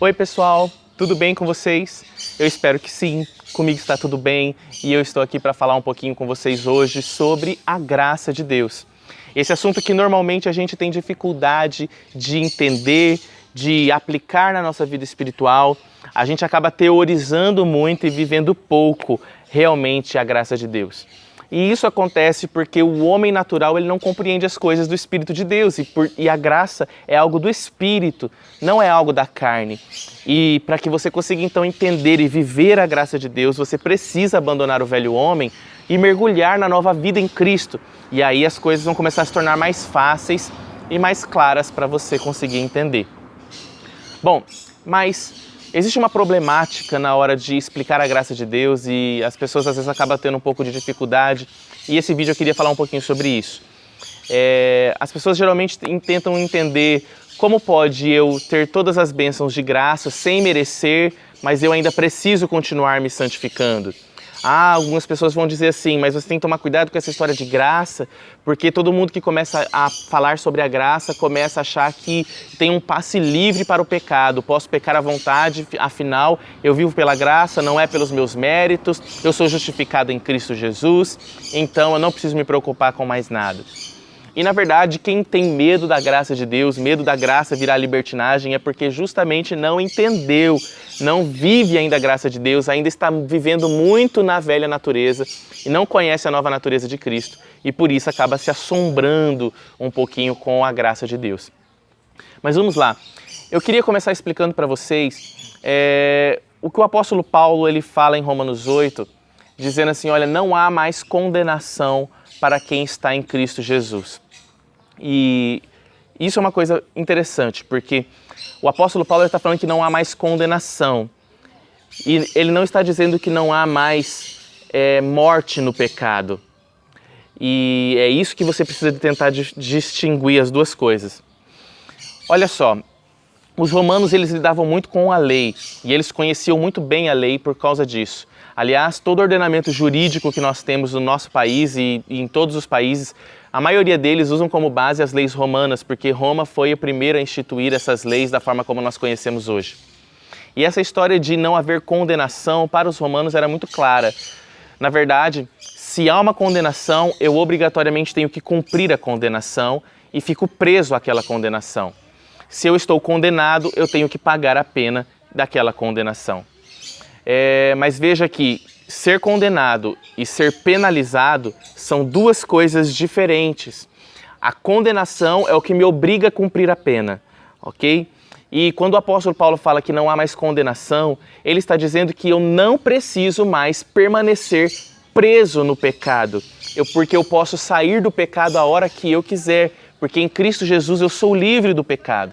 Oi pessoal, tudo bem com vocês? Eu espero que sim, comigo está tudo bem e eu estou aqui para falar um pouquinho com vocês hoje sobre a graça de Deus. Esse assunto que normalmente a gente tem dificuldade de entender, de aplicar na nossa vida espiritual, a gente acaba teorizando muito e vivendo pouco realmente a graça de Deus. E isso acontece porque o homem natural ele não compreende as coisas do Espírito de Deus e a graça é algo do Espírito, não é algo da carne. E para que você consiga então entender e viver a graça de Deus, você precisa abandonar o velho homem e mergulhar na nova vida em Cristo. E aí as coisas vão começar a se tornar mais fáceis e mais claras para você conseguir entender. Bom, mas existe uma problemática na hora de explicar a graça de Deus e as pessoas às vezes acabam tendo um pouco de dificuldade e esse vídeo eu queria falar um pouquinho sobre isso. As pessoas geralmente tentam entender como pode eu ter todas as bênçãos de graça sem merecer, mas eu ainda preciso continuar me santificando. Algumas pessoas vão dizer assim, mas você tem que tomar cuidado com essa história de graça, porque todo mundo que começa a falar sobre a graça começa a achar que tem um passe livre para o pecado. Posso pecar à vontade, afinal eu vivo pela graça, não é pelos meus méritos, eu sou justificado em Cristo Jesus, então eu não preciso me preocupar com mais nada. E na verdade, quem tem medo da graça de Deus, medo da graça virar libertinagem, é porque justamente não entendeu, não vive ainda a graça de Deus, ainda está vivendo muito na velha natureza e não conhece a nova natureza de Cristo e por isso acaba se assombrando um pouquinho com a graça de Deus. Mas vamos lá, eu queria começar explicando para vocês o que o apóstolo Paulo ele fala em Romanos 8, dizendo assim, olha, não há mais condenação para quem está em Cristo Jesus. E isso é uma coisa interessante, porque o apóstolo Paulo está falando que não há mais condenação. E ele não está dizendo que não há mais morte no pecado. E é isso que você precisa de tentar distinguir as duas coisas. Olha só, os romanos eles lidavam muito com a lei, e eles conheciam muito bem a lei por causa disso. Aliás, todo ordenamento jurídico que nós temos no nosso país e em todos os países, a maioria deles usam como base as leis romanas, porque Roma foi a primeira a instituir essas leis da forma como nós conhecemos hoje. E essa história de não haver condenação para os romanos era muito clara. Na verdade, se há uma condenação, eu obrigatoriamente tenho que cumprir a condenação e fico preso àquela condenação. Se eu estou condenado, eu tenho que pagar a pena daquela condenação. Mas veja que ser condenado e ser penalizado são duas coisas diferentes. A condenação é o que me obriga a cumprir a pena, ok? E quando o apóstolo Paulo fala que não há mais condenação, ele está dizendo que eu não preciso mais permanecer preso no pecado, porque eu posso sair do pecado a hora que eu quiser, porque em Cristo Jesus eu sou livre do pecado.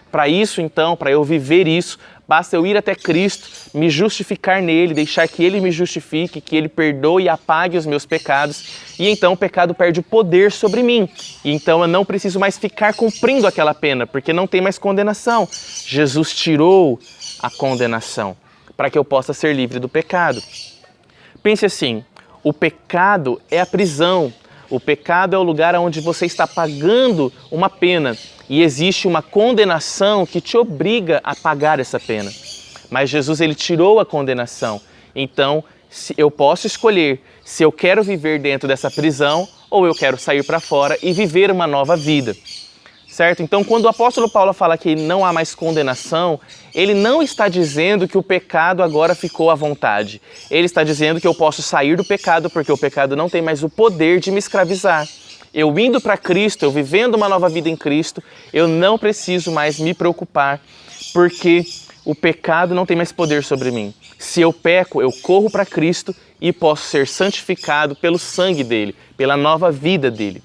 Para isso, então, para eu viver isso, basta eu ir até Cristo, me justificar nele, deixar que ele me justifique, que ele perdoe e apague os meus pecados, e então o pecado perde o poder sobre mim. E então eu não preciso mais ficar cumprindo aquela pena, porque não tem mais condenação. Jesus tirou a condenação para que eu possa ser livre do pecado. Pense assim, o pecado é a prisão. O pecado é o lugar onde você está pagando uma pena e existe uma condenação que te obriga a pagar essa pena. Mas Jesus ele tirou a condenação. Então, eu posso escolher se eu quero viver dentro dessa prisão ou eu quero sair para fora e viver uma nova vida. Certo? Então, quando o apóstolo Paulo fala que não há mais condenação, ele não está dizendo que o pecado agora ficou à vontade. Ele está dizendo que eu posso sair do pecado porque o pecado não tem mais o poder de me escravizar. Eu indo para Cristo, eu vivendo uma nova vida em Cristo, eu não preciso mais me preocupar porque o pecado não tem mais poder sobre mim. Se eu peco, eu corro para Cristo e posso ser santificado pelo sangue dele, pela nova vida dele.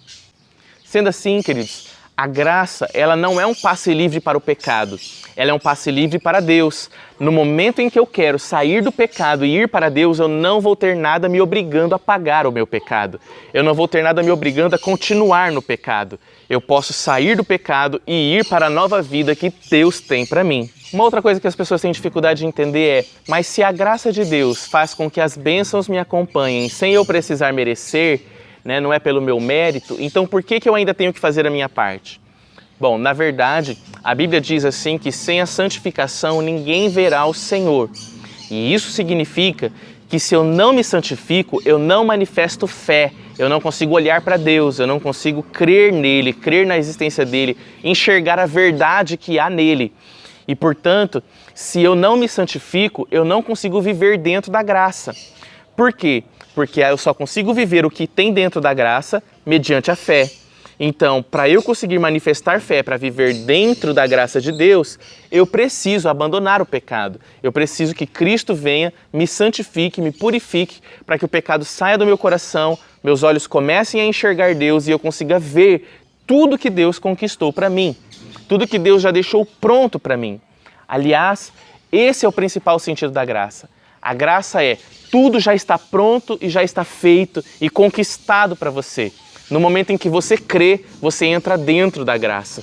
Sendo assim, queridos, a graça, ela não é um passe livre para o pecado, ela é um passe livre para Deus. No momento em que eu quero sair do pecado e ir para Deus, eu não vou ter nada me obrigando a pagar o meu pecado. Eu não vou ter nada me obrigando a continuar no pecado. Eu posso sair do pecado e ir para a nova vida que Deus tem para mim. Uma outra coisa que as pessoas têm dificuldade de entender mas se a graça de Deus faz com que as bênçãos me acompanhem sem eu precisar merecer, não é pelo meu mérito, então por que eu ainda tenho que fazer a minha parte? Bom, na verdade, a Bíblia diz assim que sem a santificação ninguém verá o Senhor. E isso significa que se eu não me santifico, eu não manifesto fé, eu não consigo olhar para Deus, eu não consigo crer nele, crer na existência dele, enxergar a verdade que há nele. E, portanto, se eu não me santifico, eu não consigo viver dentro da graça. Por quê? Porque eu só consigo viver o que tem dentro da graça mediante a fé. Então, para eu conseguir manifestar fé, para viver dentro da graça de Deus, eu preciso abandonar o pecado. Eu preciso que Cristo venha, me santifique, me purifique, para que o pecado saia do meu coração, meus olhos comecem a enxergar Deus e eu consiga ver tudo que Deus conquistou para mim, tudo que Deus já deixou pronto para mim. Aliás, esse é o principal sentido da graça. A graça é tudo já está pronto e já está feito e conquistado para você. No momento em que você crê, você entra dentro da graça.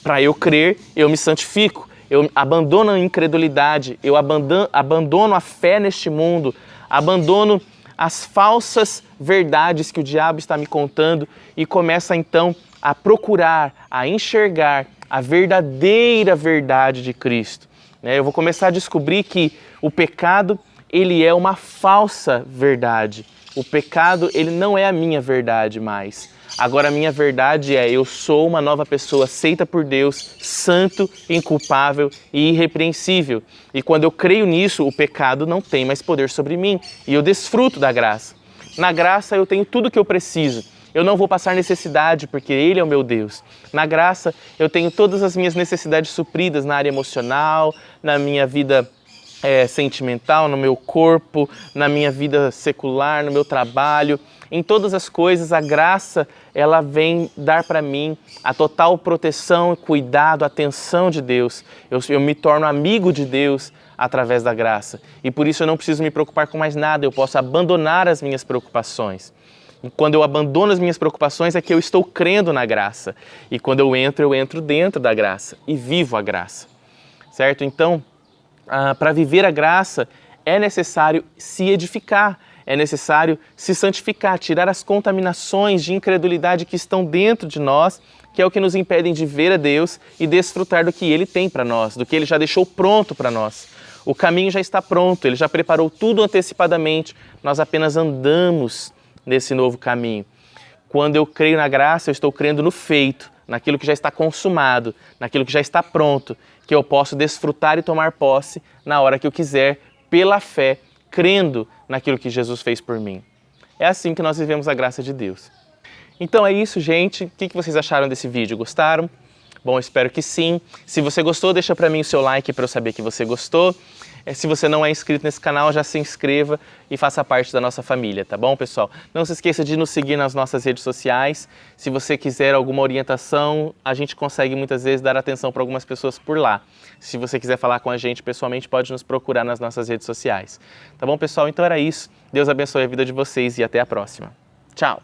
Para eu crer, eu me santifico, eu abandono a incredulidade, eu abandono a fé neste mundo, abandono as falsas verdades que o diabo está me contando e começo então a procurar, a enxergar a verdadeira verdade de Cristo. Eu vou começar a descobrir que o pecado, ele é uma falsa verdade. O pecado, ele não é a minha verdade mais. Agora a minha verdade é, eu sou uma nova pessoa aceita por Deus, santo, inculpável e irrepreensível. E quando eu creio nisso, o pecado não tem mais poder sobre mim e eu desfruto da graça. Na graça eu tenho tudo o que eu preciso. Eu não vou passar necessidade porque Ele é o meu Deus. Na graça eu tenho todas as minhas necessidades supridas na área emocional, na minha vida sentimental, no meu corpo, na minha vida secular, no meu trabalho. Em todas as coisas, a graça, ela vem dar para mim a total proteção, cuidado, atenção de Deus. Eu me torno amigo de Deus através da graça. E por isso eu não preciso me preocupar com mais nada, eu posso abandonar as minhas preocupações. E quando eu abandono as minhas preocupações é que eu estou crendo na graça. E quando eu entro dentro da graça e vivo a graça. Certo? Então, para viver a graça é necessário se edificar, é necessário se santificar, tirar as contaminações de incredulidade que estão dentro de nós, que é o que nos impedem de ver a Deus e desfrutar do que Ele tem para nós, do que Ele já deixou pronto para nós. O caminho já está pronto, Ele já preparou tudo antecipadamente, nós apenas andamos nesse novo caminho. Quando eu creio na graça, eu estou crendo no feito, naquilo que já está consumado, naquilo que já está pronto, que eu posso desfrutar e tomar posse na hora que eu quiser, pela fé, crendo naquilo que Jesus fez por mim. É assim que nós vivemos a graça de Deus. Então é isso, gente. O que vocês acharam desse vídeo? Gostaram? Bom, espero que sim. Se você gostou, deixa para mim o seu like para eu saber que você gostou. Se você não é inscrito nesse canal, já se inscreva e faça parte da nossa família, tá bom, pessoal? Não se esqueça de nos seguir nas nossas redes sociais. Se você quiser alguma orientação, a gente consegue muitas vezes dar atenção para algumas pessoas por lá. Se você quiser falar com a gente pessoalmente, pode nos procurar nas nossas redes sociais. Tá bom, pessoal? Então era isso. Deus abençoe a vida de vocês e até a próxima. Tchau!